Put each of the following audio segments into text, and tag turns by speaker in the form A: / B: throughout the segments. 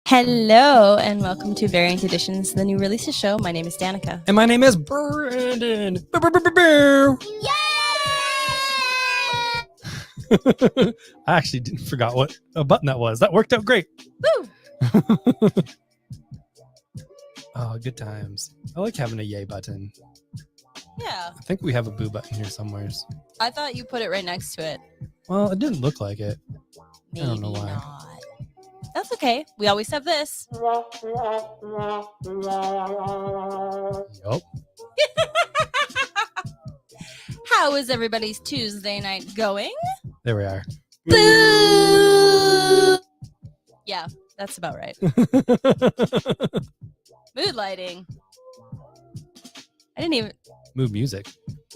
A: Hello and welcome to Variant Editions, the new releases show. My name is Danica.
B: And my name is Brandon. I actually forgot what a button that was. That worked out great.
A: Woo!
B: Oh, good times. I like having a yay button.
A: Yeah.
B: I think we have a boo button here somewhere.
A: I thought you put it right next to it.
B: Well, it didn't look like it.
A: Maybe
B: I don't know why.
A: not. That's okay. We always have this.
B: Yup.
A: How is everybody's Tuesday night going?
B: There we are.
A: Boo! Yeah, that's about right. Mood lighting. I didn't
B: Mood music.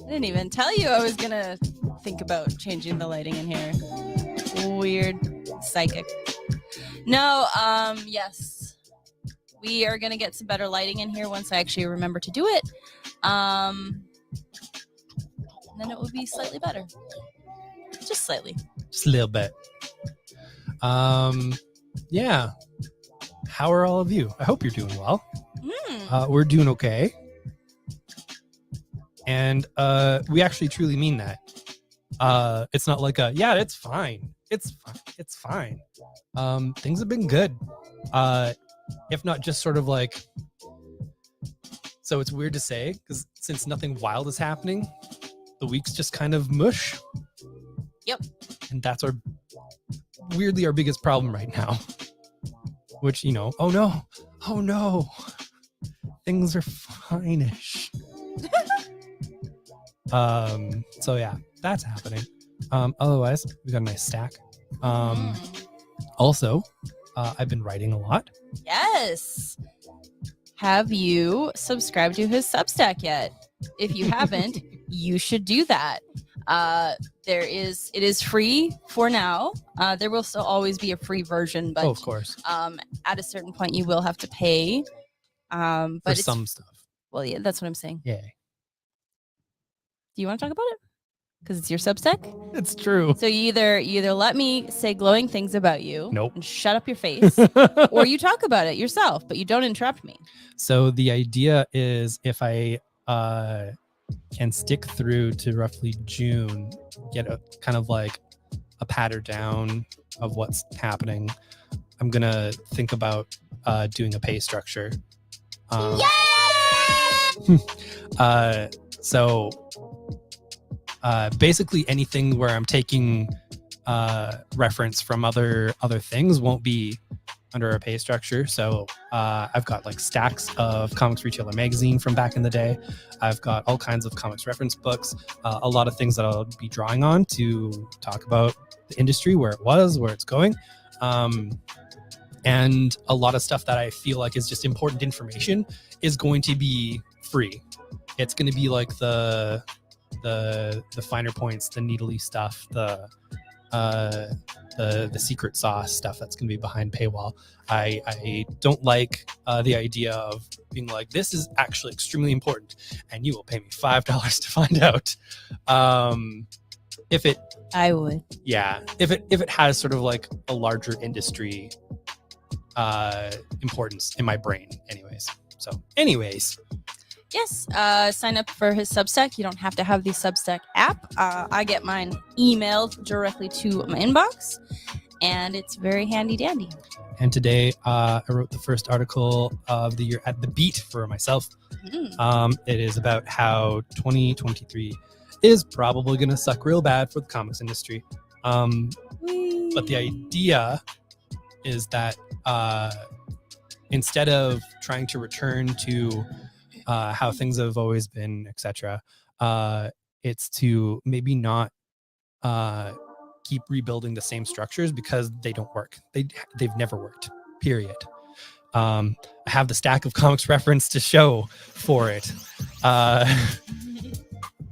A: even tell you I was gonna think about changing the lighting in here. Weird psychic. No, yes. We are gonna get some better lighting in here once I actually remember to do it. And then it will be slightly better. Just slightly.
B: Just a little bit. Yeah. How are all of you? I hope you're doing well. We're doing okay. And we actually truly mean that. It's not like yeah, it's fine. It's fine. Things have been good. If not just sort of like, so it's weird to say because since nothing wild is happening, the week's just kind of mush.
A: Yep. And
B: that's weirdly our biggest problem right now. Which, oh no, things are fine-ish. So yeah, that's happening. Otherwise, we got a nice stack. Also, I've been writing a lot.
A: Yes. Have you subscribed to his Substack yet? If you haven't, you should do that. It is free for now. There will still always be a free version, but
B: of course.
A: At a certain point you will have to pay. But
B: for some stuff.
A: Well, yeah, that's what I'm saying.
B: Yeah.
A: Do you want to talk about it? Because it's your Substack?
B: It's true.
A: So you either let me say glowing things about you
B: Nope.
A: and shut up your face, or you talk about it yourself, but you don't interrupt me.
B: So the idea is if I can stick through to roughly June, get a kind of like a patter down of what's happening, I'm going to think about doing a pay structure. So basically anything where I'm taking reference from other things won't be under a pay structure. So I've got like stacks of Comics Retailer magazine from back in the day. I've got all kinds of comics reference books, a lot of things that I'll be drawing on to talk about the industry, where it was, where it's going. And a lot of stuff that I feel like is just important information is going to be free. It's going to be like the finer points, the needly stuff, the secret sauce stuff that's going to be behind paywall. I don't like the idea of being like, this is actually extremely important and you will pay me $5 to find out. I would. Yeah. If it has sort of like a larger industry importance in my brain anyways.
A: Yes, sign up for his Substack. You don't have to have the Substack app. I get mine emailed directly to my inbox, and it's very handy dandy.
B: And today, I wrote the first article of the year at The Beat for myself. It is about how 2023 is probably going to suck real bad for the comics industry. But the idea is that instead of trying to return to how things have always been, etc., it's to maybe not keep rebuilding the same structures because they don't work. They've never worked, period. I have the stack of comics reference to show for it.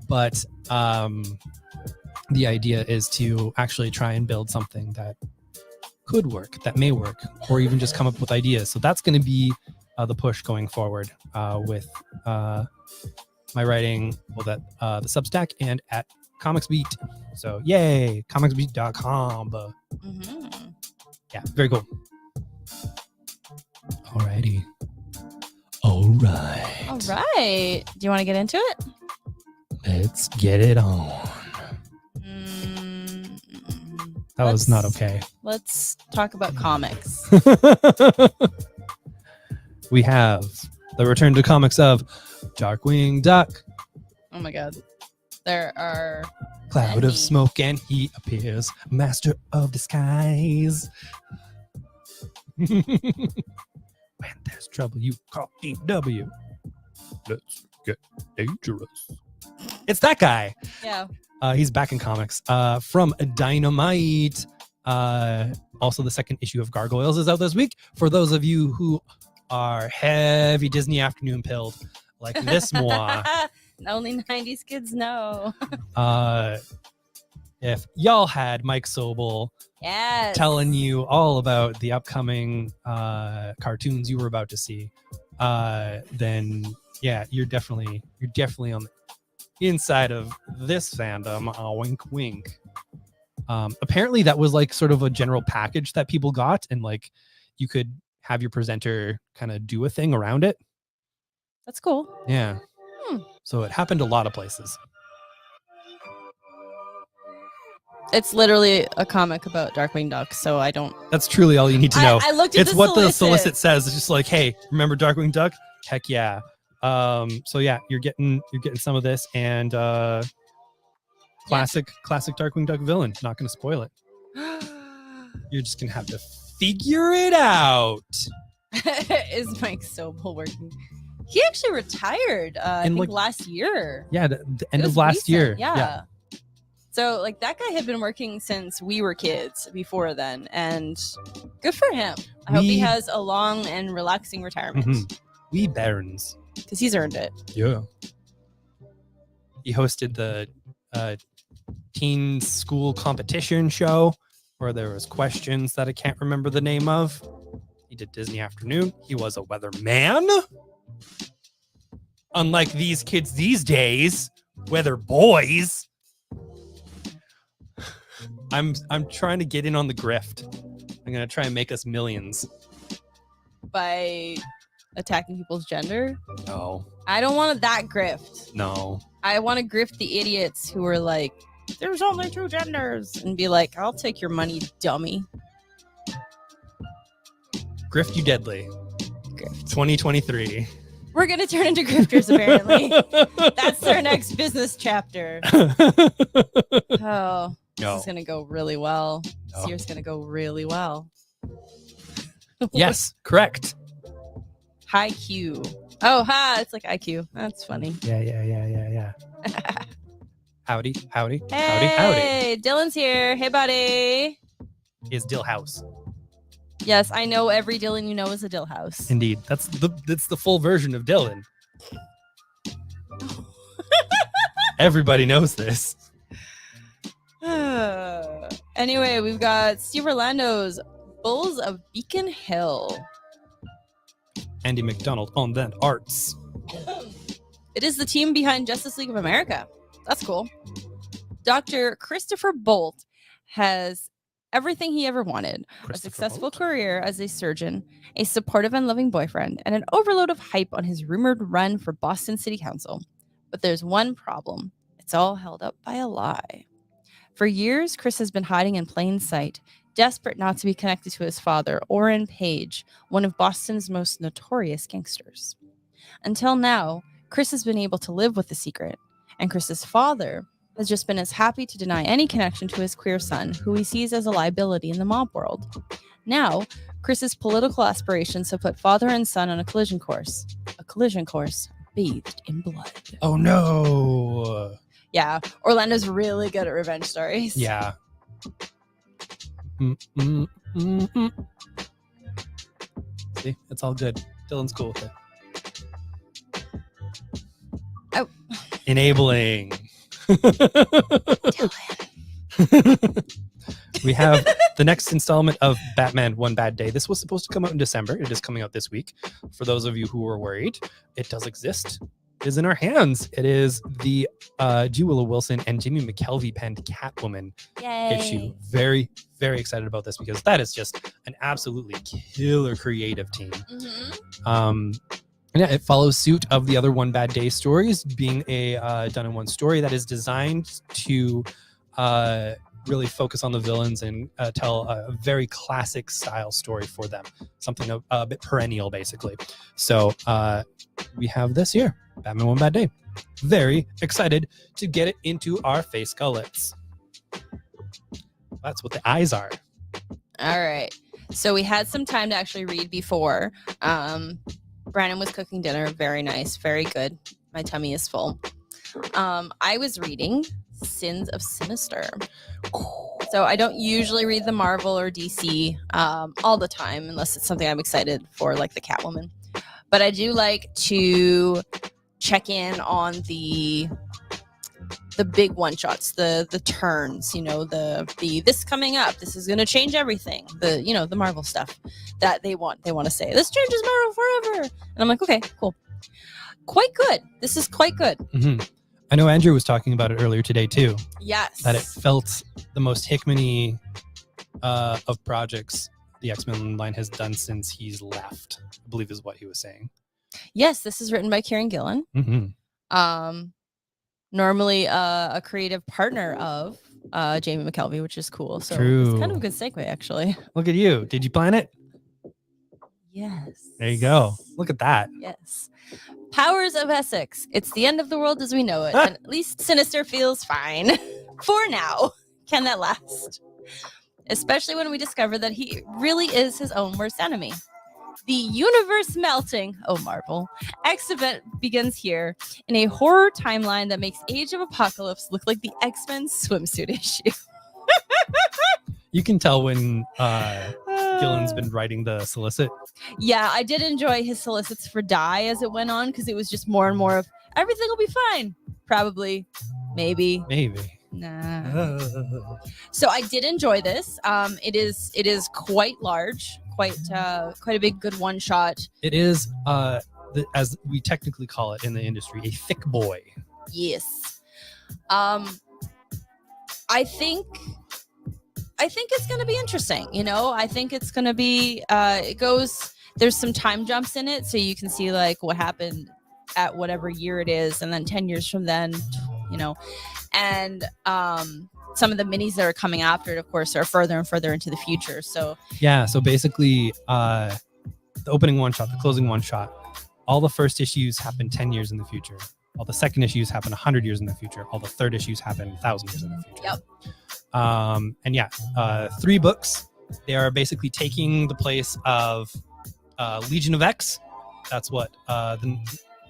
B: But the idea is to actually try and build something that could work, that may work, or even just come up with ideas. So that's going to be the push going forward with my writing, both at the Substack and at Comics Beat. So yay, comicsbeat.com. Yeah, very cool. Alrighty. All right.
A: All right. Do you want to get into it?
B: Let's get it on. That was not okay.
A: Let's talk about comics.
B: We have the return to comics of Darkwing Duck.
A: Oh my god. There are
B: Cloud
A: many.
B: of smoke and he appears, master of disguise. When there's trouble, you call DW. Let's get dangerous. It's that guy.
A: Yeah.
B: He's back in comics from Dynamite. Also, the second issue of Gargoyles is out this week. For those of you who are heavy Disney afternoon pilled, like this moi.
A: Only 90s kids know.
B: If y'all had Mike Sobel
A: Yes.
B: telling you all about the upcoming cartoons you were about to see, then yeah, you're definitely on the inside of this fandom. Wink, wink. Apparently, that was like sort of a general package that people got, and like you could have your presenter kind of do a thing around it.
A: That's cool.
B: Yeah. So it happened a lot of places.
A: It's literally a comic about Darkwing Duck, so I don't.
B: That's truly all you need to know.
A: I looked at
B: It's
A: the
B: what the
A: solicit.
B: solicit says. It's just like, hey, remember Darkwing Duck? Heck yeah. So yeah, you're getting some of this, and classic Darkwing Duck villain. Not going to spoil it. You're just going to have to figure it out.
A: Is Mike Sobel working? He actually retired. I
B: In,
A: think
B: like-
A: last year.
B: Yeah, the end
A: It
B: of
A: was
B: last
A: recent,
B: year.
A: Yeah. So like that guy had been working since we were kids before then, and good for him. I hope he
B: We-
A: has a long and relaxing retirement
B: Mhm. We Barons.
A: because he's earned it.
B: Yeah. He hosted the teen school competition show where there was questions that I can't remember the name of. He did Disney Afternoon. He was a weatherman. Unlike these kids these days, weather boys. I'm trying to get in on the grift. I'm gonna try and make us millions.
A: By attacking people's gender.
B: No,
A: I don't want that grift.
B: no.
A: I want to grift the idiots who are like, there's only two genders, and be like, I'll take your money, dummy.
B: Grift you deadly.
A: Grift.
B: 2023.
A: We're going to turn into grifters, apparently. That's our next business chapter. Oh, this
B: No.
A: is going to go really well.
B: No.
A: This year's going to go really well.
B: Yes, correct.
A: High Q. Oh, ha, it's like IQ. That's funny.
B: Yeah. Howdy.
A: Hey, Dylan's here. Hey, buddy.
B: Is Dill House.
A: Yes, I know every Dylan you know is a Dill House.
B: Indeed. That's the full version of Dylan. Everybody knows this.
A: Anyway, we've got Steve Orlando's Bulls of Beacon Hill.
B: Andy McDonald on that arts.
A: It is the team behind Justice League of America. That's cool. Dr. Christopher Bolt has everything he ever wanted: a successful career as a surgeon, a supportive and loving boyfriend, and an overload of hype on his rumored run for Boston City Council. But there's one problem. It's all held up by a lie. For years, Chris has been hiding in plain sight, desperate not to be connected to his father, Orrin Page, one of Boston's most notorious gangsters. Until now, Chris has been able to live with the secret, and Chris's father has just been as happy to deny any connection to his queer son, who he sees as a liability in the mob world. Now, Chris's political aspirations have put father and son on a collision course bathed in blood.
B: Oh no.
A: Yeah, Orlando's really good at revenge stories.
B: Yeah. See, it's all good. Dylan's cool with it.
A: Oh.
B: Enabling.
A: Dylan.
B: We have the next installment of Batman One Bad Day. This was supposed to come out in December. It is coming out this week. For those of you who were worried, it does exist. is in our hands. It is the G. Willow Wilson and Jamie McKelvey penned Catwoman issue. Very, very excited about this because that is just an absolutely killer creative team. And yeah, it follows suit of the other One Bad Day stories, being a done in one story that is designed to really focus on the villains and tell a very classic style story for them, something a bit perennial, basically. So we have this here, Batman One Bad Day. Very excited to get it into our face gullets. That's what the eyes are.
A: All right. So we had some time to actually read before. Brandon was cooking dinner. Very nice. Very good. My tummy is full. I was reading Sins of Sinister. So I don't usually read the Marvel or DC all the time unless it's something I'm excited for, like the Catwoman. But I do like to check in on the big one shots, the turns, the this coming up, this is going to change everything, the Marvel stuff that they want to say this changes Marvel forever, and I'm like, okay, cool, quite good. This is quite good.
B: I know Andrew was talking about it earlier today too.
A: Yes,
B: that it felt the most Hickman-y of projects the X-Men line has done since he's left, I believe is what he was saying.
A: Yes, this is written by Kieran Gillen. Normally a creative partner of Jamie McKelvey, which is cool. So
B: True.
A: It's kind of a good segue, actually.
B: Look at you. Did you plan it?
A: Yes.
B: There you go. Look at that.
A: Yes. Powers of Essex. It's the end of the world as we know it. And at least Sinister feels fine. For now. Can that last? Especially when we discover that he really is his own worst enemy. The universe melting, oh Marvel, X event begins here in a horror timeline that makes Age of Apocalypse look like the X-Men swimsuit issue.
B: You can tell when Gillen's been writing the solicit.
A: Yeah, I did enjoy his solicits for Die as it went on, because it was just more and more of everything will be fine. Probably. Maybe. Nah. So I did enjoy this. It is quite large. Quite a big good one shot.
B: It is, as we technically call it in the industry, a thick boy.
A: Yes. I think it's going to be interesting. I think it's going to be. There's some time jumps in it, so you can see like what happened at whatever year it is, and then 10 years from then, and some of the minis that are coming after it, of course, are further and further into the future. So
B: yeah, so basically the opening one shot, the closing one shot, all the first issues happen 10 years in the future. All the second issues happen 100 years in the future. All the third issues happen 1,000 years in the future.
A: Yep.
B: And yeah, 3 books. They are basically taking the place of Legion of X. That's what the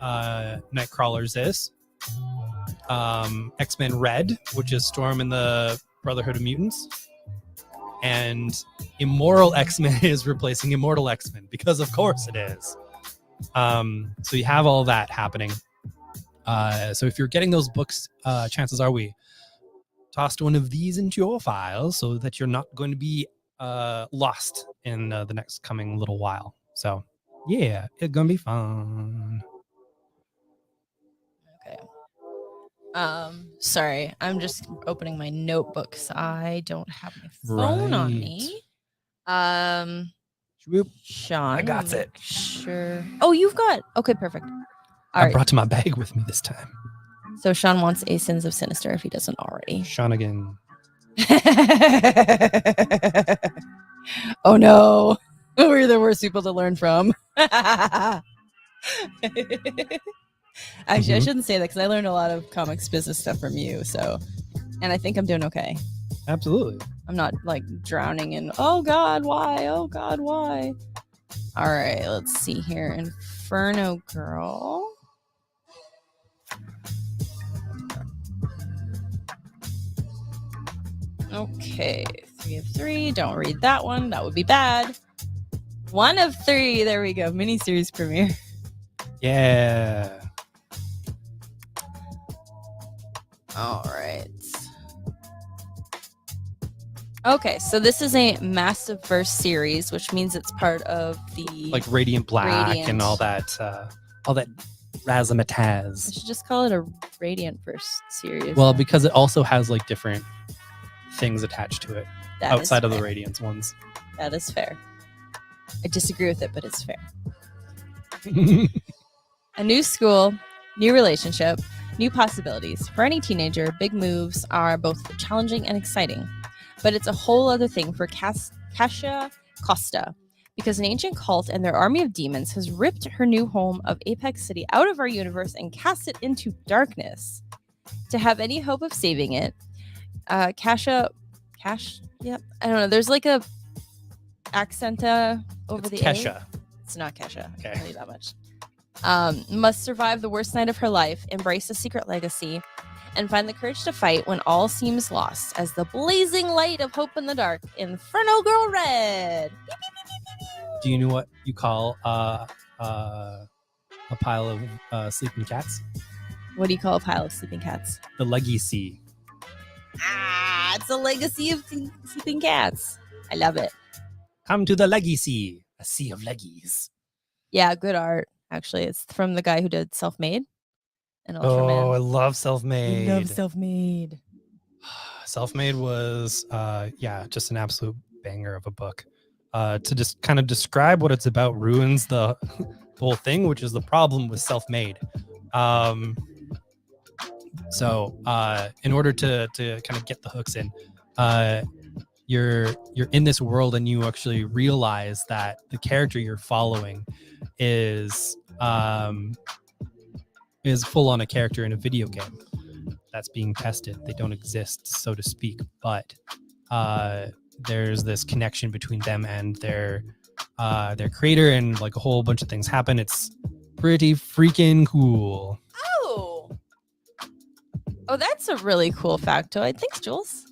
B: Nightcrawlers is. X-Men Red, which is Storm and the Brotherhood of Mutants, and Immoral X-Men is replacing Immortal X-Men, because of course it is. So you have all that happening. So if you're getting those books, chances are we tossed one of these into your files so that you're not going to be lost in the next coming little while. So yeah, it's gonna be fun.
A: Okay. Sorry, I'm just opening my notebooks. I don't have my phone on me. Sean,
B: I got it.
A: Sure. Oh, you've got. Okay, perfect. All
B: I
A: right.
B: brought my bag with me this time.
A: So Sean wants a Sins of Sinister if he doesn't already.
B: Sean again.
A: Oh no, we're the worst people to learn from. Actually, I shouldn't say that because I learned a lot of comics business stuff from you. So, and I think I'm doing okay.
B: Absolutely.
A: I'm not like drowning in, oh God, why? Oh God, why? All right, let's see here. Inferno Girl. Okay, 3 of 3. Don't read that one. That would be bad. 1 of 3. There we go. Miniseries premiere.
B: Yeah.
A: All right. Okay, so this is a Massive Verse series, which means it's part of the
B: like Radiant Black
A: Radiant.
B: and all that
A: I
B: razzmatazz.
A: should just call it a Radiant Verse series.
B: Well, because it also has like different things attached to it
A: That is
B: outside of the
A: fair.
B: Radiance ones.
A: That is fair. I disagree with it, but it's fair. A new school, new relationship, new possibilities. For any teenager, big moves are both challenging and exciting. But it's a whole other thing for Kasia Costa, because an ancient cult and their army of demons has ripped her new home of Apex City out of our universe and cast it into darkness. To have any hope of saving it, I don't know. There's like a accent over
B: It's
A: the
B: Kesha.
A: A. It's not Kesha. I
B: Okay.
A: can tell you that much. Must survive the worst night of her life, embrace a secret legacy, and find the courage to fight when all seems lost as the blazing light of hope in the dark, Inferno Girl Red.
B: Do you know what you call a pile of sleeping cats?
A: What do you call a pile of sleeping cats?
B: The legacy.
A: It's a legacy of sleeping cats. I love it.
B: Come to the legacy. A sea of leggies.
A: Yeah, good art. Actually, it's from the guy who did Self-Made and
B: Oh,
A: Ultraman.
B: I love Self-Made.
A: I love Self-Made.
B: Self-Made was just an absolute banger of a book. To just kind of describe what it's about ruins the whole thing, which is the problem with Self-Made. So in order to kind of get the hooks in, you're in this world and you actually realize that the character you're following is full on a character in a video game that's being tested. They don't exist, so to speak, but there's this connection between them and their creator, and like a whole bunch of things happen. It's pretty freaking cool.
A: Oh, that's a really cool factoid. Thanks, Jules.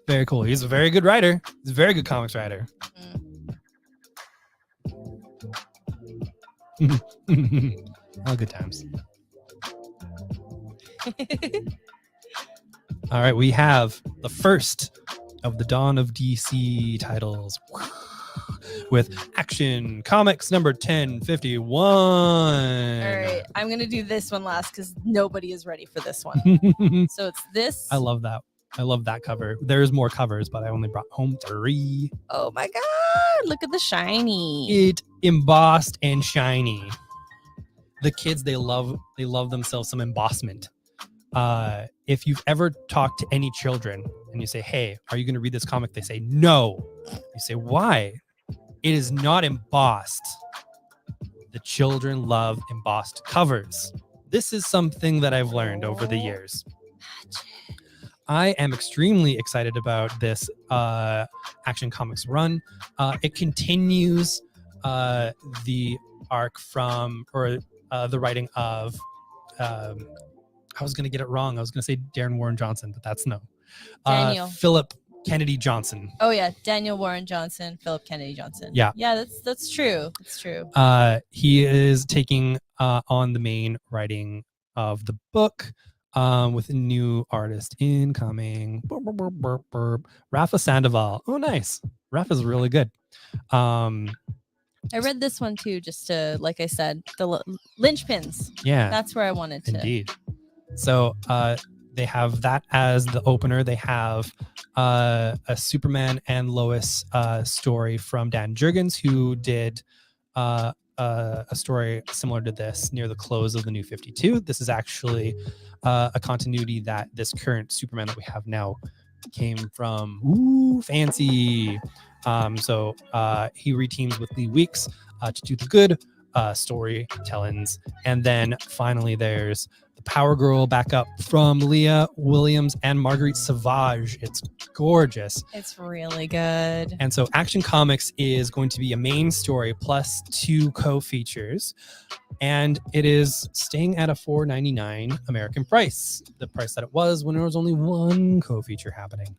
B: Very cool. He's a very good writer. He's a very good comics writer. All good times. All right, we have the first of the Dawn of DC titles with Action Comics number 1051.
A: All right, I'm going to do this one last because nobody is ready for this one. So it's this.
B: I love that. I love that cover. There's more covers, but I only brought home 3.
A: Oh my God, look at the shiny.
B: It embossed and shiny. The kids, they love themselves some embossment. If you've ever talked to any children and you say, hey, are you going to read this comic? They say, no. You say, why? It is not embossed. The children love embossed covers. This is something that I've learned over the years. I am extremely excited about this Action Comics run. It continues the arc from, or the writing of, I was going to get it wrong. I was going to say Darren Warren Johnson, but that's no.
A: Daniel.
B: Philip Kennedy Johnson.
A: Oh yeah, Daniel Warren Johnson, Philip Kennedy Johnson.
B: Yeah.
A: Yeah, that's true. That's true.
B: He is taking on the main writing of the book with a new artist incoming. Rafa Sandoval. Oh, nice. Rafa's really good.
A: I read this one too, just to, like I said, the linchpins.
B: Yeah.
A: That's where I wanted to.
B: Indeed. So they have that as the opener. They have a Superman and Lois story from Dan Jurgens, who did a story similar to this near the close of the New 52. This is actually a continuity that this current Superman that we have now came from. Ooh, fancy. So he reteams with Lee Weeks to do the good storytellings. And then finally there's the Power Girl backup from Leah Williams and Marguerite Sauvage. It's gorgeous.
A: It's really good.
B: And so Action Comics is going to be a main story plus 2 co-features. And it is staying at a $4.99 American price, the price that it was when there was only 1 co-feature happening.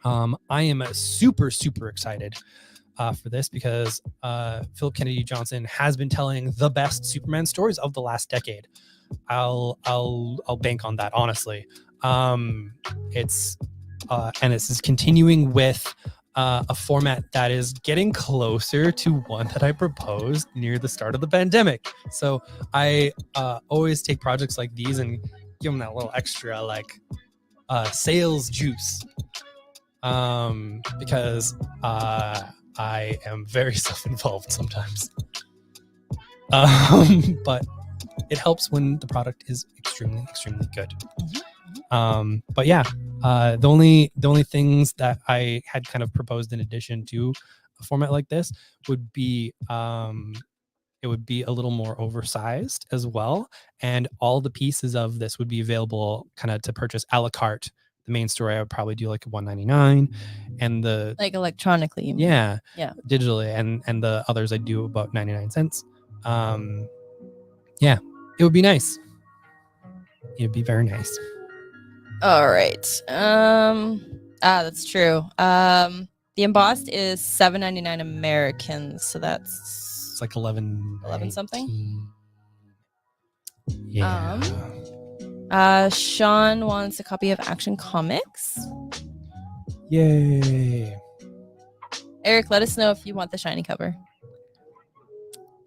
B: I am super, super excited for this because Philip Kennedy Johnson has been telling the best Superman stories of the last decade. I'll bank on that, honestly. It's and this is continuing with a format that is getting closer to one that I proposed near the start of the pandemic. So I always take projects like these and give them that little extra like sales juice, because I am very self-involved sometimes. But it helps when the product is extremely, extremely good. But yeah, the only things that I had kind of proposed in addition to a format like this would be it would be a little more oversized as well, and all the pieces of this would be available kind of to purchase a la carte. The main story I would probably do like $1.99, and the
A: Like electronically. You mean.
B: yeah
A: Yeah.
B: digitally, and the others I do about 99 cents. Yeah, it would be nice. It would be very nice.
A: All right. That's true. The embossed is $7.99 American, so that's
B: It's like 11
A: something.
B: Yeah.
A: Sean wants a copy of Action Comics.
B: Yay.
A: Eric, let us know if you want the shiny cover.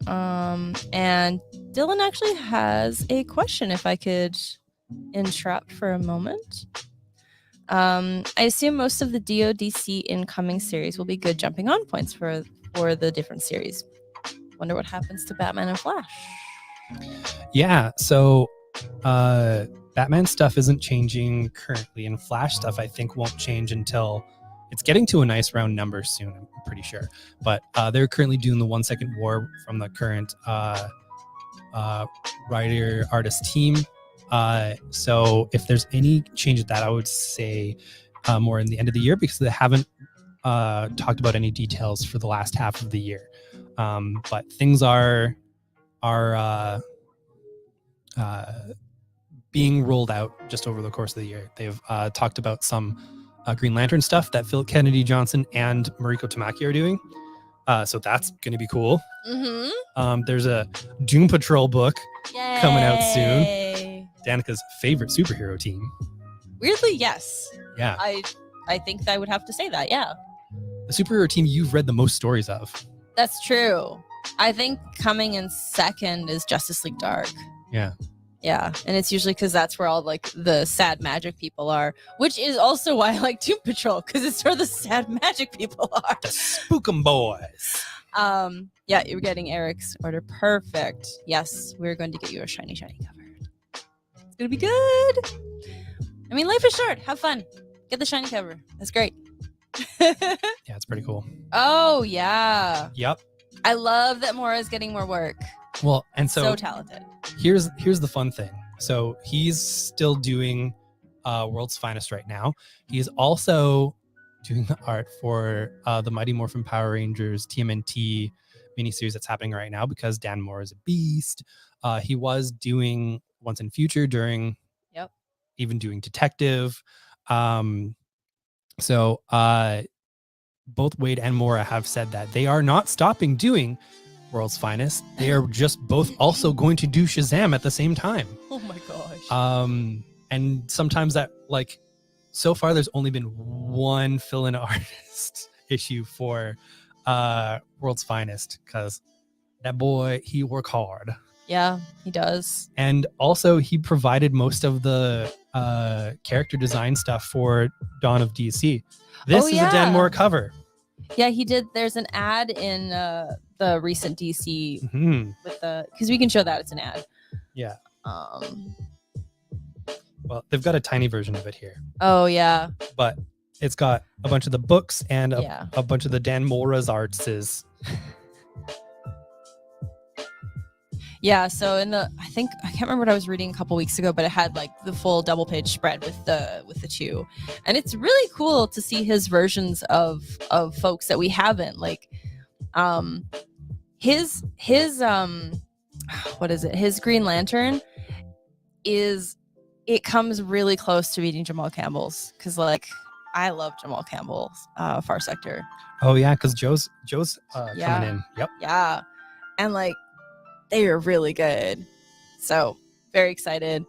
A: And Dylan actually has a question, if I could interrupt for a moment. I assume most of the DODC incoming series will be good jumping on points for the different series. Wonder what happens to Batman and Flash.
B: Yeah, so Batman stuff isn't changing currently, and Flash stuff I think won't change until it's getting to a nice round number soon, I'm pretty sure. But they're currently doing the 1 second war from the current writer artist team. So if there's any change at that, I would say more in the end of the year, because they haven't talked about any details for the last half of the year. But things are being rolled out just over the course of the year. They've talked about some Green Lantern stuff that Phil Kennedy Johnson and Mariko Tamaki are doing. So that's going to be cool.
A: Mm-hmm.
B: There's a Doom Patrol book coming out soon.
A: Yay.
B: Danica's favorite superhero team.
A: Weirdly, yes.
B: Yeah.
A: I think I would have to say that, yeah.
B: The superhero team you've read the most stories of.
A: That's true. I think coming in second is Justice League Dark.
B: Yeah.
A: Yeah, and it's usually because that's where all like the sad magic people are, which is also why I like Doom Patrol, because it's where the sad magic people are.
B: The Spookum Boys.
A: Yeah, you're getting Eric's order. Perfect. Yes, we're going to get you a shiny cover. It's gonna be good. I mean, life is short. Have fun. Get the shiny cover. That's great.
B: Yeah, it's pretty cool.
A: Oh yeah.
B: Yep.
A: I love that Mora's getting more work.
B: Well, and so
A: talented.
B: Here's the fun thing. So he's still doing World's Finest right now. He's also doing the art for the Mighty Morphin Power Rangers TMNT miniseries that's happening right now, because Dan Moore is a beast. He was doing Once and Future during, even doing Detective. So both Wade and Maura have said that they are not stopping doing World's Finest. They are just both also going to do Shazam at the same time.
A: Oh my gosh.
B: And sometimes that, like, so far there's only been one fill-in artist issue for World's Finest, because that boy, he work hard.
A: Yeah, he does.
B: And also he provided most of the character design stuff for Dawn of DC. This is a Dan Moore cover.
A: Yeah, he did. There's an ad in the recent DC with the, because we can show that it's an ad.
B: Yeah. Well, they've got a tiny version of it here.
A: Oh yeah.
B: But it's got a bunch of the books and a bunch of the Dan Mora's arts.
A: Yeah, so I can't remember what I was reading a couple weeks ago, but it had like the full double page spread with the two, and it's really cool to see his versions of folks that we haven't, like, his what is it? His Green Lantern it comes really close to beating Jamal Campbell's, because like I love Jamal Campbell's Far Sector.
B: Oh yeah, because Joe's coming in. Yep.
A: Yeah, and like, they are really good. So very excited.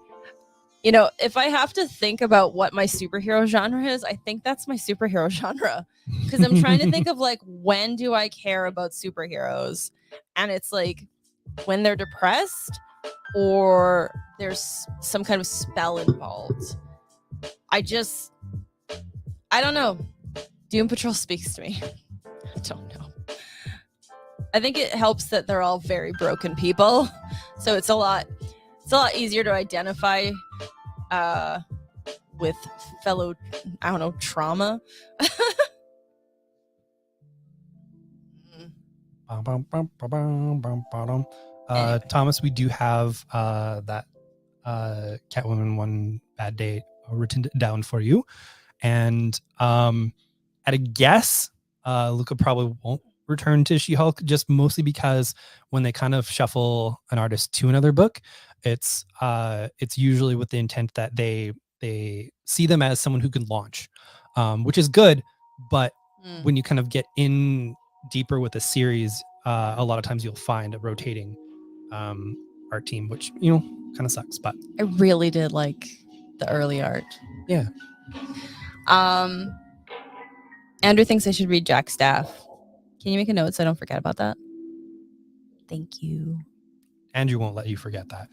A: You know, if I have to think about what my superhero genre is, I think that's my superhero genre. Because I'm trying to think of like, when do I care about superheroes? And it's like when they're depressed or there's some kind of spell involved. I don't know. Doom Patrol speaks to me. I don't know. I think it helps that they're all very broken people. So it's a lot easier to identify with fellow, I don't know, trauma. Anyway.
B: Thomas, we do have that Catwoman One Bad Day written down for you. And at a guess, Luca probably won't return to She-Hulk, just mostly because when they kind of shuffle an artist to another book, it's usually with the intent that they see them as someone who can launch, which is good. But when you kind of get in deeper with a series, a lot of times you'll find a rotating art team, which, you know, kind of sucks. But
A: I really did like the early art.
B: Yeah.
A: Andrew thinks I should read Jack Staff. Can you make a note so I don't forget about that? Thank you.
B: Andrew won't let you forget that.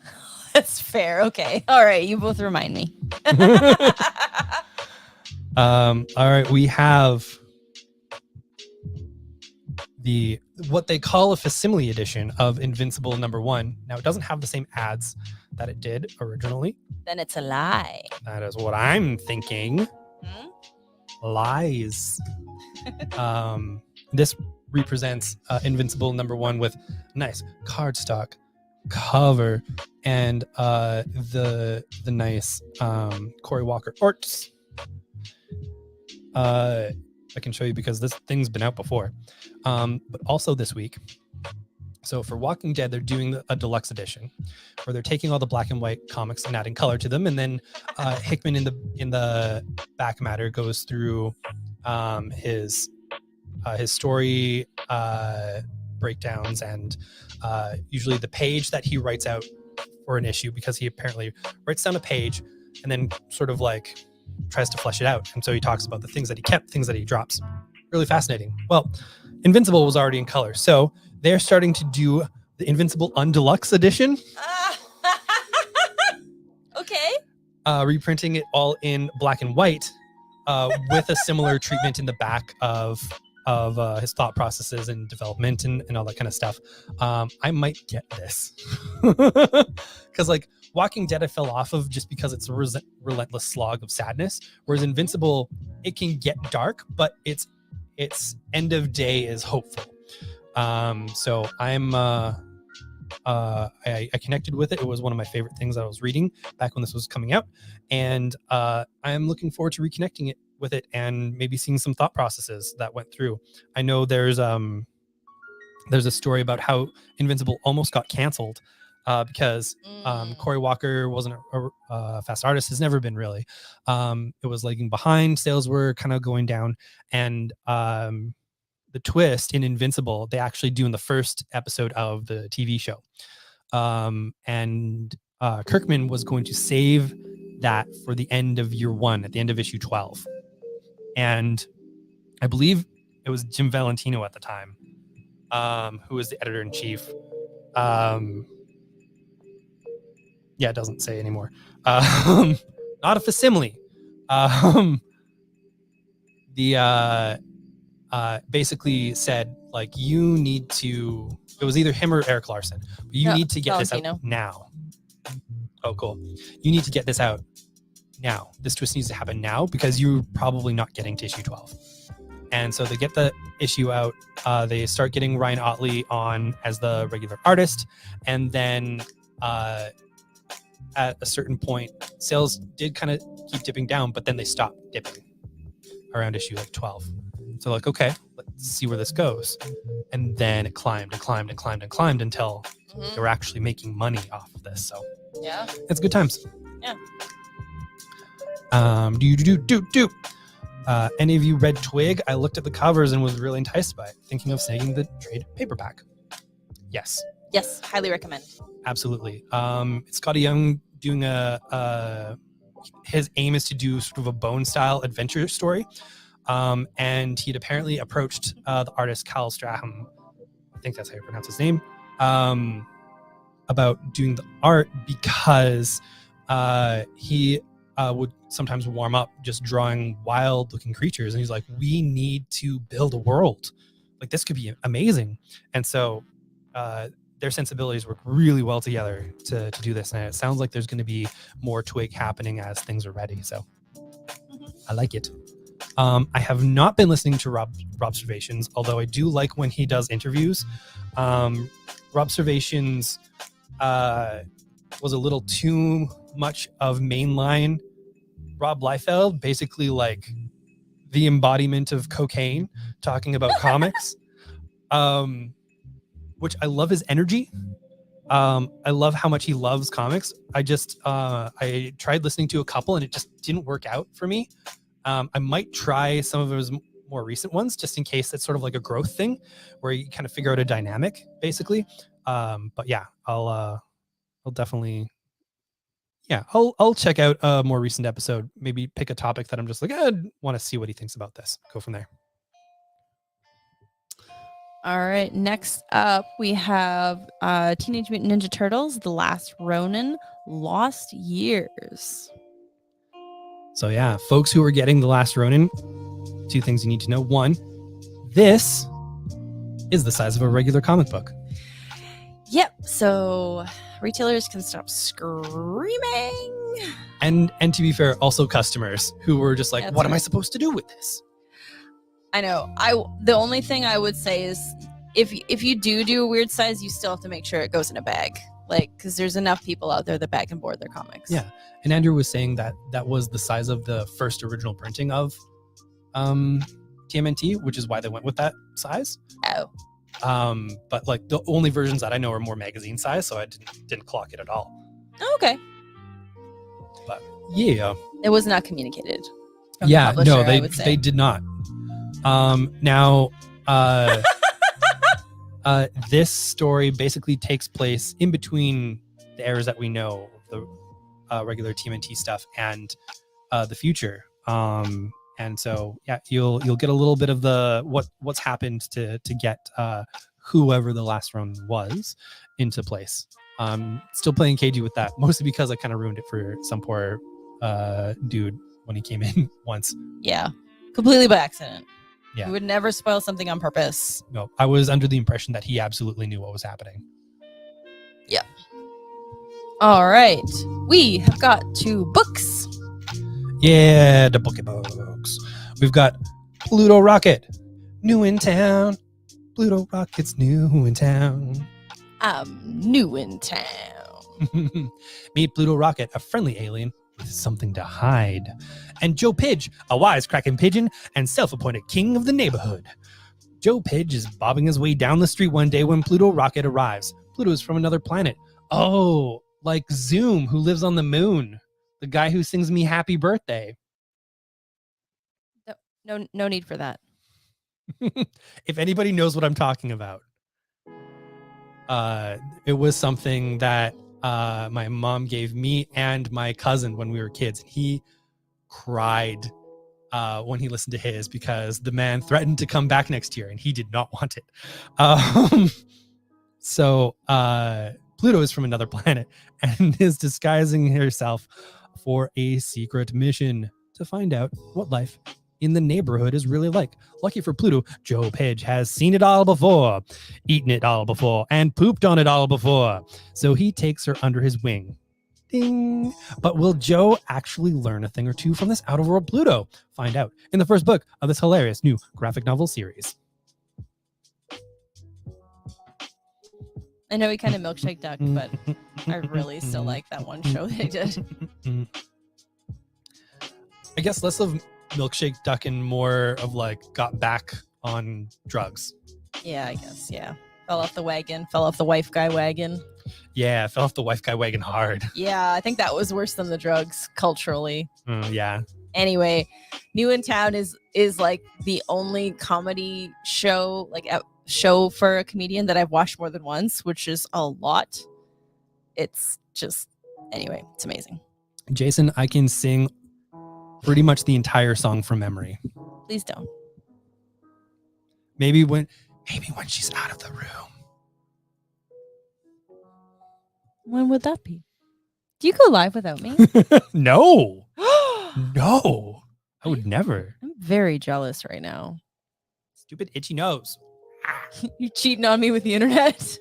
A: That's fair. Okay. All right. You both remind me.
B: All right. We have what they call a facsimile edition of Invincible #1. Now, it doesn't have the same ads that it did originally.
A: Then it's a lie.
B: That is what I'm thinking. Lies. This represents Invincible #1 with nice cardstock cover and the nice Cory Walker arts. I can show you because this thing's been out before. But also this week. So for Walking Dead, they're doing a deluxe edition where they're taking all the black and white comics and adding color to them. And then Hickman in the back matter goes through his story breakdowns and usually the page that he writes out for an issue, because he apparently writes down a page and then sort of like tries to flesh it out. And so he talks about the things that he kept, things that he drops. Really fascinating. Well, Invincible was already in color, so they're starting to do the Invincible Undeluxe edition.
A: Okay.
B: Reprinting it all in black and white with a similar treatment in the back of his thought processes and development and all that kind of stuff. I might get this because like Walking Dead I fell off of just because it's a relentless slog of sadness, whereas Invincible, it can get dark, but its end of day is hopeful. So I'm I connected with it. It was one of my favorite things that I was reading back when this was coming out, and I'm looking forward to reconnecting it with it and maybe seeing some thought processes that went through. I know there's a story about how Invincible almost got canceled because Cory Walker wasn't a fast artist, has never been really. It was lagging behind, sales were kind of going down, and the twist in Invincible, they actually do in the first episode of the TV show. And Kirkman was going to save that for the end of year 1, at the end of issue 12. And I believe it was Jim Valentino at the time, who was the editor-in-chief. Yeah, it doesn't say anymore. Not a facsimile. Basically said, like, you need to, it was either him or Eric Larson, but you need to get this out now. Oh, cool. You need to get this out now. This twist needs to happen now because you're probably not getting to issue 12. And so they get the issue out. They start getting Ryan Ottley on as the regular artist. And then at a certain point, sales did kind of keep dipping down, but then they stopped dipping around issue like 12. So like, okay, let's see where this goes. And then it climbed and climbed and climbed and climbed until they were actually making money off of this. So
A: yeah,
B: it's good times.
A: Yeah.
B: Any of you read Twig? I looked at the covers and was really enticed by it, thinking of snagging the trade paperback. Yes.
A: Yes, highly recommend.
B: Absolutely. It's got a young doing his aim is to do sort of a Bone style adventure story. And he'd apparently approached the artist Cal Straham, I think that's how you pronounce his name, about doing the art because he would sometimes warm up just drawing wild looking creatures. And he's like, we need to build a world. Like, this could be amazing. And so their sensibilities work really well together to do this. And it sounds like there's going to be more Twig happening as things are ready. So I like it. I have not been listening to Robservations, although I do like when he does interviews. Robservations was a little too much of mainline Rob Liefeld, basically like the embodiment of cocaine, talking about comics, which I love his energy. I love how much he loves comics. I tried listening to a couple and it just didn't work out for me. I might try some of his more recent ones just in case it's sort of like a growth thing where you kind of figure out a dynamic basically. But yeah, I'll definitely, I'll check out a more recent episode, maybe pick a topic that I'm just like, I want to see what he thinks about this. Go from there.
A: All right. Next up, we have Teenage Mutant Ninja Turtles: The Last Ronin, Lost Years.
B: So yeah, folks who are getting The Last Ronin, two things you need to know. One, this is the size of a regular comic book.
A: Yep. So retailers can stop screaming.
B: And to be fair, also customers who were just like, what am I supposed to do with this?
A: I know. The only thing I would say is if you do a weird size, you still have to make sure it goes in a bag. Like, because there's enough people out there that bag and board their comics.
B: Yeah. And Andrew was saying that was the size of the first original printing of TMNT, which is why they went with that size.
A: Oh.
B: But like the only versions that I know are more magazine size, so I didn't clock it at all.
A: Oh, okay.
B: But yeah.
A: It was not communicated.
B: Yeah, no, they did not. Now this story basically takes place in between the eras that we know, the regular TMNT stuff and the future. And so yeah, you'll get a little bit of the what's happened to get whoever the last round was into place. Still playing cagey with that, mostly because I kind of ruined it for some poor dude when he came in once.
A: Yeah, completely by accident.
B: Yeah,
A: you would never spoil something on purpose.
B: No, I was under the impression that he absolutely knew what was happening.
A: Yeah. All right, we have got 2 books.
B: Yeah, the books. We've got Pluto Rocket, new in town. Pluto Rocket's new in town.
A: I'm new in town.
B: Meet Pluto Rocket, a friendly alien with something to hide. And Joe Pidge, a wisecracking pigeon and self-appointed king of the neighborhood. Joe Pidge is bobbing his way down the street one day when Pluto Rocket arrives. Pluto is from another planet. Oh, like Zoom, who lives on the moon. The guy who sings me happy birthday.
A: No need for that.
B: If anybody knows what I'm talking about, it was something that my mom gave me and my cousin when we were kids. And he cried when he listened to his because the man threatened to come back next year and he did not want it. So Pluto is from another planet and is disguising herself for a secret mission to find out what life in the neighborhood is really like. Lucky for Pluto, Joe Pidge has seen it all before, eaten it all before, and pooped on it all before. So he takes her under his wing. Ding. But will Joe actually learn a thing or two from this out-of-world Pluto? Find out in the first book of this hilarious new graphic novel series.
A: I know we kind of milkshake duck, but I really still like that one show they did.
B: I guess less of milkshake duck and more of like got back on drugs.
A: Yeah, I guess. Yeah. Fell off the wagon. Fell off the wife guy wagon.
B: Yeah, fell off the wife guy wagon hard.
A: Yeah, I think that was worse than the drugs culturally.
B: Yeah.
A: Anyway, New in Town is like the only comedy show, like a show for a comedian that I've watched more than once, which is a lot. It's just Anyway, it's amazing.
B: Jason, I can sing pretty much the entire song from memory.
A: Please don't.
B: Maybe when she's out of the room.
A: When would that be? Do you go live without me?
B: No. No. I would never.
A: I'm very jealous right now.
B: Stupid itchy nose.
A: You're cheating on me with the internet.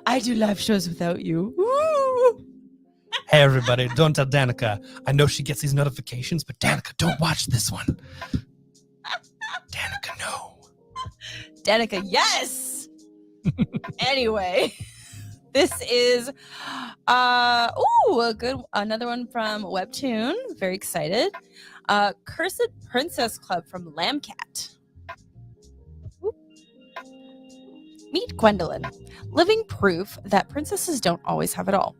A: I do live shows without you. Woo!
B: Hey, everybody, don't tell Danica. I know she gets these notifications, but Danica, don't watch this one. Danica, no.
A: Danica, yes. Anyway, this is another one from Webtoon. Very excited. Cursed Princess Club from Lamcat. Meet Gwendolyn, living proof that princesses don't always have it all.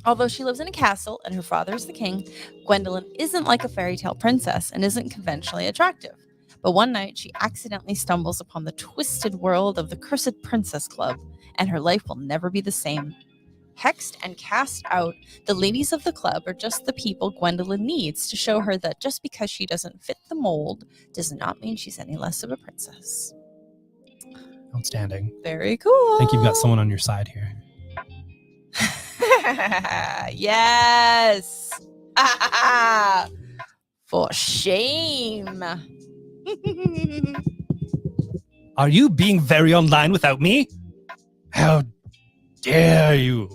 A: Although she lives in a castle and her father is the king, Gwendolyn isn't like a fairy tale princess and isn't conventionally attractive. But one night, she accidentally stumbles upon the twisted world of the Cursed Princess Club, and her life will never be the same. Hexed and cast out, the ladies of the club are just the people Gwendolyn needs to show her that just because she doesn't fit the mold does not mean she's any less of a princess.
B: Outstanding.
A: Very cool.
B: I think you've got someone on your side here.
A: Yes. For shame.
B: Are you being very online without me? How dare you?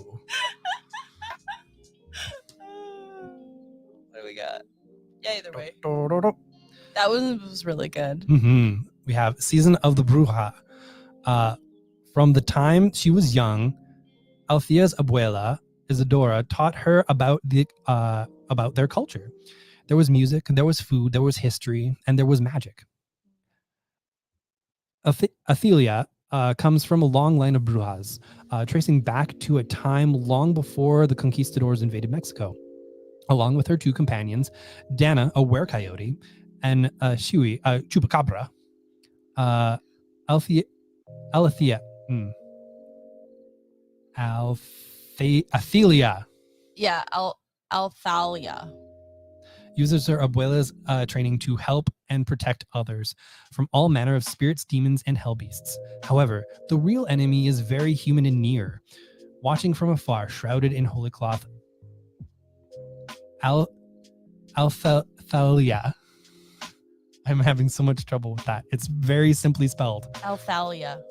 A: What do we got? Yeah, either way. That was really good.
B: Mm-hmm. We have Season of the Bruja. From the time she was young, Althea's abuela, Isadora, taught her about their culture. There was music, there was food, there was history, and there was magic. Athelia comes from a long line of brujas, tracing back to a time long before the conquistadors invaded Mexico. Along with her two companions, Dana, a were-coyote, and Shui, a chupacabra, Athelia
A: Yeah, Althalia.
B: uses her abuela's training to help and protect others from all manner of spirits, demons, and hell beasts. However, the real enemy is very human and near. Watching from afar, shrouded in holy cloth, Althalia. I'm having so much trouble with that. It's very simply spelled.
A: Althalia.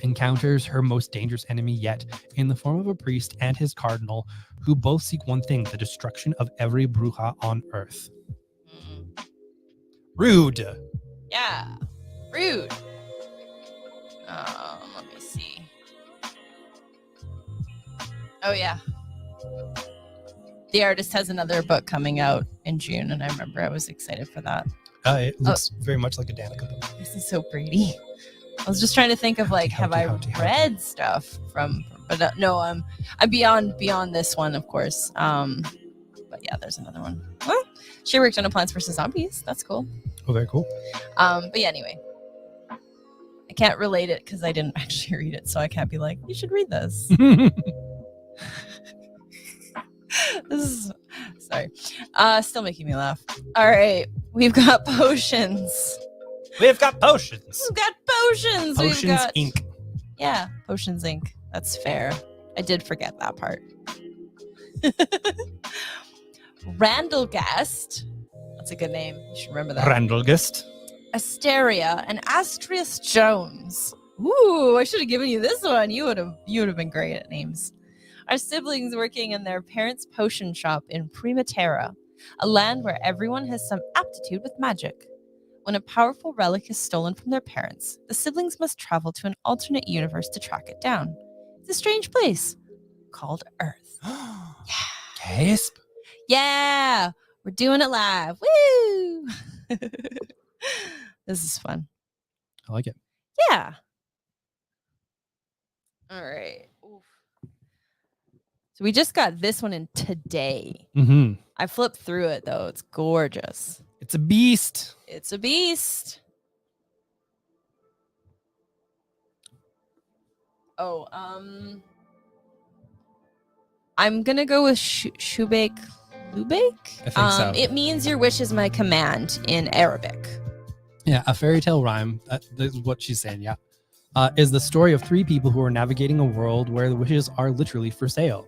B: Encounters her most dangerous enemy yet in the form of a priest and his cardinal, who both seek one thing: the destruction of every bruja on earth. Rude.
A: Yeah, rude. Let me see. Oh yeah, the artist has another book coming out in June, and I remember I was excited for that.
B: It looks very much like a Danica book.
A: This is so pretty. I was just trying to think of like, have I read stuff from? But no, I'm beyond this one, of course. But yeah, there's another one. Well, she worked on a Plants vs Zombies. That's cool.
B: Oh, very cool.
A: But yeah, anyway, I can't relate it because I didn't actually read it, so I can't be like, you should read this. This is sorry. Still making me laugh. All right, we've got potions.
B: We've got potions.
A: We've got potions.
B: Potions
A: We've got
B: Inc.
A: Yeah, Potions Inc. That's fair. I did forget that part. Randallgast. That's a good name. You should remember that.
B: Randallgast.
A: Asteria and Astrius Jones. Ooh, I should have given you this one. You would have been great at names. Are siblings working in their parents' potion shop in Primaterra, a land where everyone has some aptitude with magic. When a powerful relic is stolen from their parents, the siblings must travel to an alternate universe to track it down. It's a strange place called Earth.
B: Gasp.
A: Yeah, we're doing it live. Woo! This is fun.
B: I like it.
A: Yeah. All right. Oof. So we just got this one in today.
B: Mm-hmm.
A: I flipped through it though. It's gorgeous.
B: It's a beast.
A: It's a beast. Oh, I'm gonna go with Shubek Lubek.
B: I think so.
A: It means your wish is my command in Arabic.
B: Yeah, a fairy tale rhyme. That is what she's saying. Yeah, is the story of three people who are navigating a world where the wishes are literally for sale.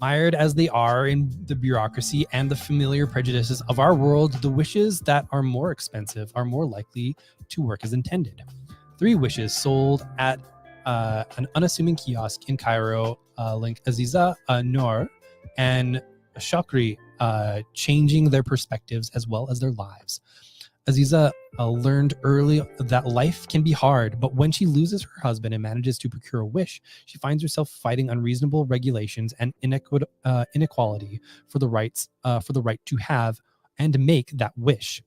B: Mired as they are in the bureaucracy and the familiar prejudices of our world, the wishes that are more expensive are more likely to work as intended. 3 wishes sold at an unassuming kiosk in Cairo link Aziza, Noor, and Shakri, changing their perspectives as well as their lives. Aziza learned early that life can be hard, but when she loses her husband and manages to procure a wish, she finds herself fighting unreasonable regulations and inequality for the right to have and make that wish.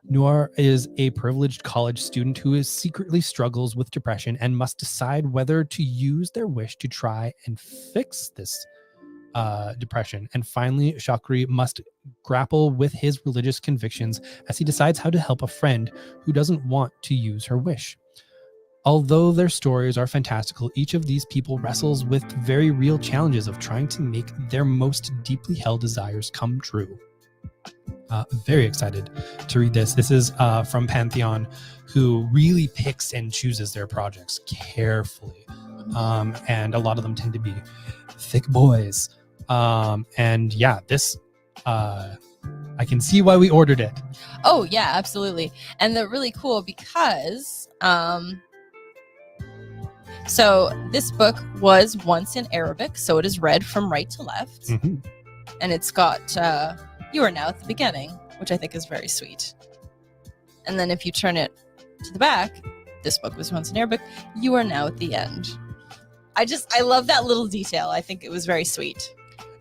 B: Noor is a privileged college student who secretly struggles with depression and must decide whether to use their wish to try and fix this depression. And finally, Shakri must grapple with his religious convictions as he decides how to help a friend who doesn't want to use her wish. Although their stories are fantastical, each of these people wrestles with very real challenges of trying to make their most deeply held desires come true. Very excited to read this. This is from Pantheon, who really picks and chooses their projects carefully. And a lot of them tend to be thick boys. And yeah, this, I can see why we ordered it.
A: Oh yeah, absolutely. And they're really cool because, so this book was once in Arabic, so it is read from right to left.
B: Mm-hmm.
A: And it's got, you are now at the beginning, which I think is very sweet. And then if you turn it to the back, this book was once in Arabic, you are now at the end. I love that little detail. I think it was very sweet.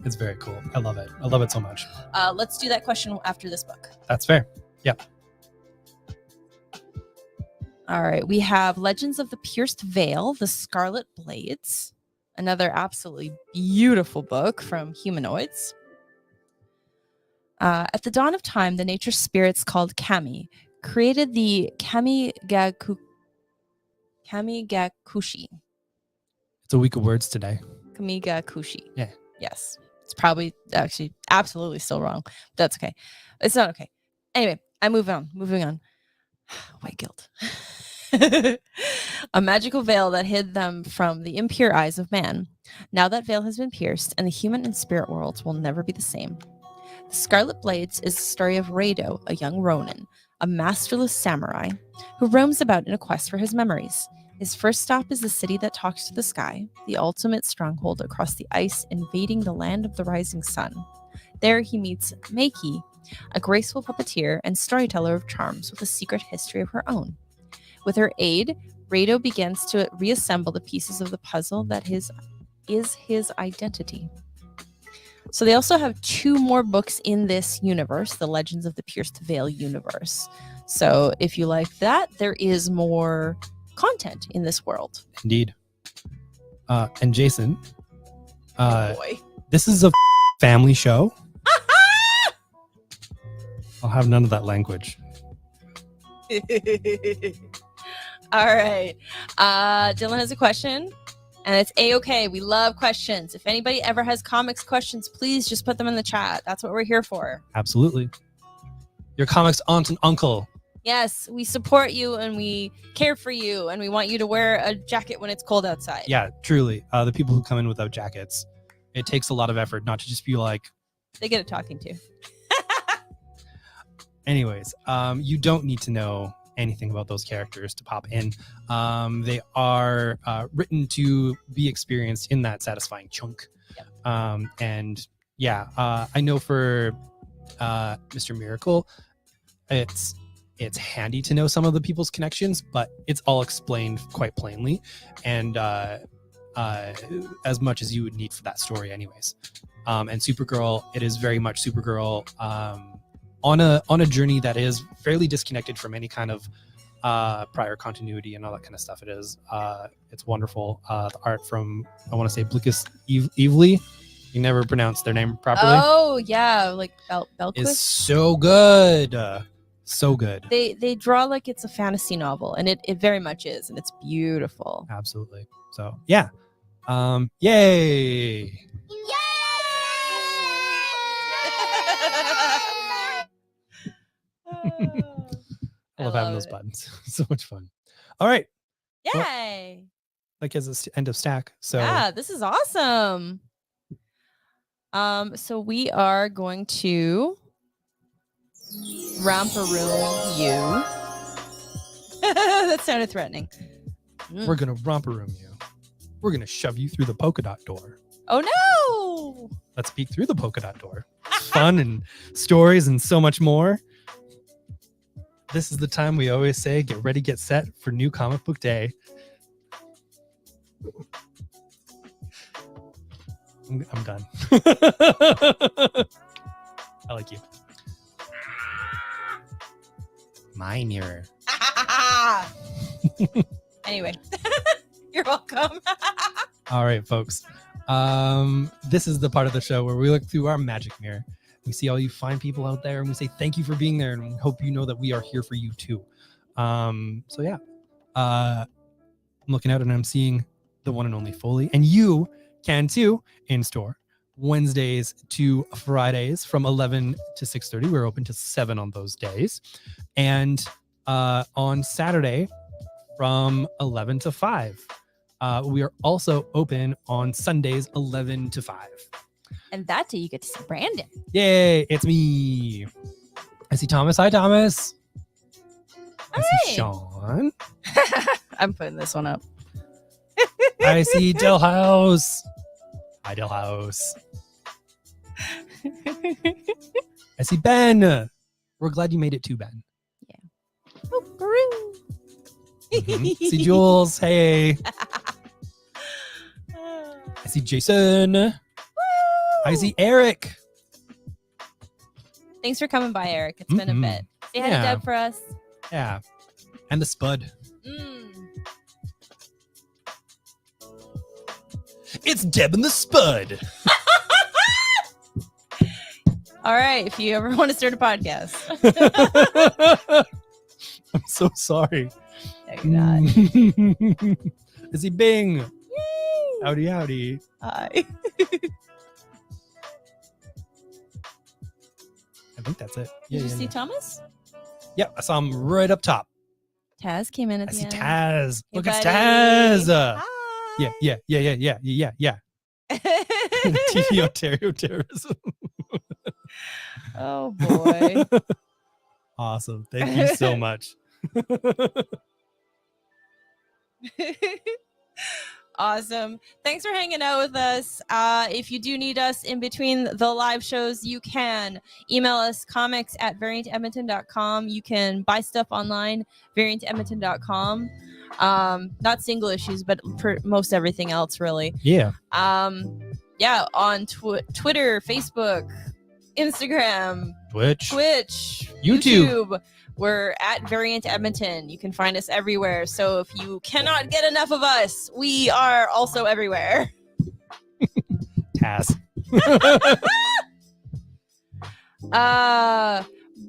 B: It's very cool. I love it. I love it so much.
A: Let's do that question after this book.
B: That's fair. Yep.
A: All right. We have Legends of the Pierced Veil, The Scarlet Blades, another absolutely beautiful book from Humanoids. At the dawn of time, the nature spirits called Kami created the Kamigakushi.
B: It's a week of words today.
A: Kamigakushi.
B: Yeah.
A: Yes. It's probably actually absolutely still wrong. But that's okay. It's not okay. Anyway, Moving on. White guilt. A magical veil that hid them from the impure eyes of man. Now that veil has been pierced, and the human and spirit worlds will never be the same. The Scarlet Blades is the story of Rado, a young Ronin, a masterless samurai who roams about in a quest for his memories. His first stop is the city that talks to the sky, the ultimate stronghold across the ice invading the land of the rising sun. There he meets Meiki, a graceful puppeteer and storyteller of charms with a secret history of her own. With her aid, Rado begins to reassemble the pieces of the puzzle that is his identity. So they also have 2 more books in this universe, the Legends of the Pierced Veil universe. So if you like that, there is more content in this world.
B: Indeed. And Jason,
A: Boy.
B: this is a family show. I'll have none of that language.
A: All right. Dylan has a question, and it's A-okay. We love questions. If anybody ever has comics questions, please just put them in the chat. That's what we're here for.
B: Absolutely. Your comics aunt and uncle.
A: Yes, we support you and we care for you and we want you to wear a jacket when it's cold outside.
B: Yeah, truly. The people who come in without jackets, it takes a lot of effort not to just be like...
A: They get a talking to.
B: Anyways, you don't need to know anything about those characters to pop in. They are written to be experienced in that satisfying chunk. Yep. And yeah, I know for Mr. Miracle, it's handy to know some of the people's connections, but it's all explained quite plainly, and as much as you would need for that story anyways. And Supergirl, it is very much Supergirl on a journey that is fairly disconnected from any kind of prior continuity and all that kind of stuff. It's wonderful. The art from, I want to say, Blikus Evely. You never pronounce their name properly.
A: Oh yeah, like Belquist.
B: Is so good. So good.
A: They draw like it's a fantasy novel, and it very much is, and it's beautiful.
B: Absolutely. So yeah. Yay! I love having
A: love
B: those
A: it.
B: buttons. So much fun. All right.
A: Yay.
B: Like as the end of stack. So
A: Yeah, this is awesome. So we are going to romper-room you. That sounded threatening.
B: we're going to romper room you. We're going to shove you through the polka dot door.
A: Oh no!
B: Let's peek through the polka dot door. It's fun and stories and so much more. This is the time we always say, get ready, get set for New Comic Book Day. I'm done. I like you. My mirror.
A: Anyway, you're welcome.
B: All right, folks. This is the part of the show where we look through our magic mirror. We see all you fine people out there and we say thank you for being there, and we hope you know that we are here for you too. So yeah. I'm looking out and I'm seeing the one and only Foley, and you can too, in store Wednesdays to Fridays from 11 to 6:30. We're open to 7 on those days, and on Saturday from 11 to 5. We are also open on Sundays 11 to 5.
A: And that day you get to see Brandon.
B: Yay, it's me. I see Thomas. Hi, Thomas. I see Sean.
A: I'm putting this one up.
B: I see Del House. Hi, Del House. I see Ben. We're glad you made it too, Ben. See Jules. Hey. I see Jason.
A: Woo!
B: I see Eric.
A: Thanks for coming by, Eric. It's been a bit. Say hi to Deb for us.
B: Yeah. And the Spud. It's Deb and the Spud.
A: All right. If you ever want to start a podcast.
B: I'm so sorry.
A: No, you're not.
B: I see Bing.
A: Yay!
B: Howdy, howdy.
A: Hi.
B: I think that's it.
A: Did you see Thomas?
B: Yeah, I saw him right up top.
A: Taz came in at
B: I
A: the
B: see
A: end.
B: Taz.
A: Hey,
B: Look, it's
A: buddy.
B: Taz.
A: Hi.
B: Yeah. TV Ontario terrorism.
A: Oh boy.
B: Awesome. Thank you so much.
A: Awesome. Thanks for hanging out with us. If you do need us in between the live shows, you can email us comics@variantedmonton.com. You can buy stuff online, variantedmonton.com. Not single issues, but for most everything else, really.
B: Yeah.
A: Yeah, on Twitter, Facebook, Instagram,
B: Twitch,
A: YouTube. We're at Variant Edmonton. You can find us everywhere. So if you cannot get enough of us, we are also everywhere.
B: Taz.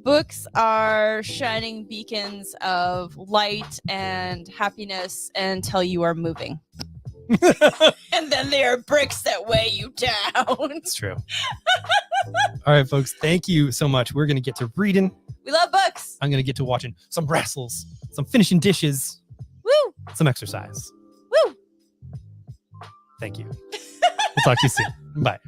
A: Books are shining beacons of light and happiness until you are moving. And then they are bricks that weigh you down.
B: It's true. All right, folks. Thank you so much. We're going to get to reading.
A: We love books.
B: I'm going to get to watching some wrestles, some finishing dishes.
A: Woo!
B: Some exercise.
A: Woo!
B: Thank you. We'll talk to you soon. Bye.